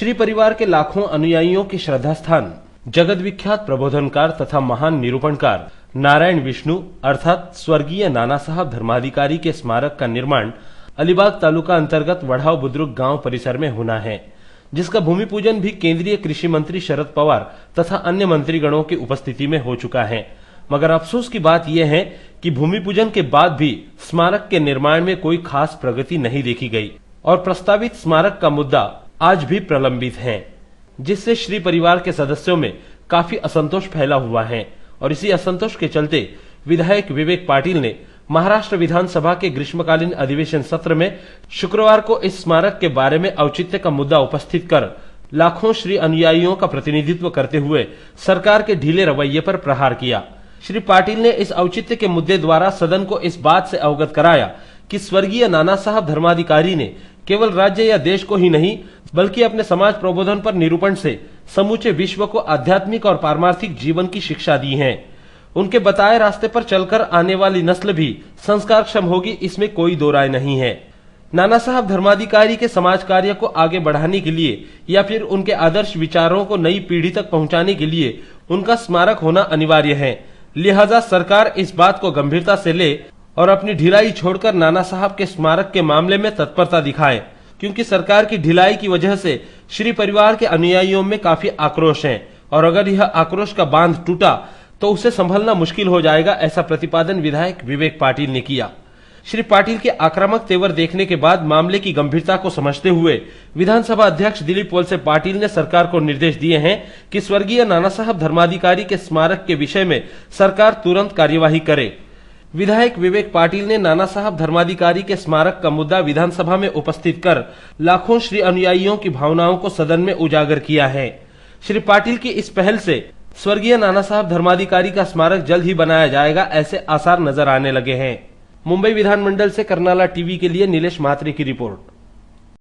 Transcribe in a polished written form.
श्री परिवार के लाखों अनुयायियों के श्रद्धा स्थान जगत विख्यात प्रबोधनकार तथा महान निरूपणकार नारायण विष्णु अर्थात स्वर्गीय नाना साहब धर्माधिकारी के स्मारक का निर्माण अलीबाग तालुका अंतर्गत वढ़ाव बुद्रुक गांव परिसर में होना है, जिसका भूमि पूजन भी केंद्रीय कृषि मंत्री शरद पवार तथा अन्य मंत्रीगणों की उपस्थिति में हो चुका है। मगर अफसोस की बात यह है कि भूमि पूजन के बाद भी स्मारक के निर्माण में कोई खास प्रगति नहीं देखी गई और प्रस्तावित स्मारक का मुद्दा आज भी प्रलंबित है, जिससे श्री परिवार के सदस्यों में काफी असंतोष फैला हुआ है। और इसी असंतोष के चलते विधायक विवेक पाटिल ने महाराष्ट्र विधानसभा के ग्रीष्मकालीन अधिवेशन सत्र में शुक्रवार को इस स्मारक के बारे में औचित्य का मुद्दा उपस्थित कर लाखों श्री अनुयायियों का प्रतिनिधित्व करते हुए सरकार के ढीले रवैये पर प्रहार किया। श्री पाटिल ने इस औचित्य के मुद्दे द्वारा सदन को इस बात से अवगत कराया कि स्वर्गीय नाना साहब धर्माधिकारी ने केवल राज्य या देश को ही नहीं बल्कि अपने समाज प्रबोधन पर निरूपण से समूचे विश्व को आध्यात्मिक और पारमार्थिक जीवन की शिक्षा दी है। उनके बताए रास्ते पर चलकर आने वाली नस्ल भी संस्कारक्षम होगी, इसमें कोई दो राय नहीं है। नाना साहब धर्माधिकारी के समाज कार्य को आगे बढ़ाने के लिए या फिर उनके आदर्श विचारों को नई पीढ़ी तक पहुंचाने के लिए उनका स्मारक होना अनिवार्य है। लिहाजा सरकार इस बात को गंभीरता से ले और अपनी ढिलाई छोड़कर नाना साहब के स्मारक के मामले में तत्परता दिखाए, क्योंकि सरकार की ढिलाई की वजह से श्री परिवार के अनुयायियों में काफी आक्रोश है और अगर यह आक्रोश का बांध टूटा तो उसे संभलना मुश्किल हो जाएगा, ऐसा प्रतिपादन विधायक विवेक पाटिल ने किया। श्री पाटिल के आक्रामक तेवर देखने के बाद मामले की गंभीरता को समझते हुए विधानसभा अध्यक्ष दिलीप वलसे पाटिल ने सरकार को निर्देश दिए हैं कि स्वर्गीय नाना साहब धर्माधिकारी के स्मारक के विषय में सरकार तुरंत कार्यवाही करे। विधायक विवेक पाटिल ने नाना साहब धर्माधिकारी के स्मारक का मुद्दा विधानसभा में उपस्थित कर लाखों श्री अनुयायियों की भावनाओं को सदन में उजागर किया है। श्री पाटिल की इस पहल से स्वर्गीय नाना साहब धर्माधिकारी का स्मारक जल्द ही बनाया जाएगा, ऐसे आसार नजर आने लगे हैं। मुंबई विधानमंडल से करनाला टीवी के लिए नीलेश महात्रे की रिपोर्ट।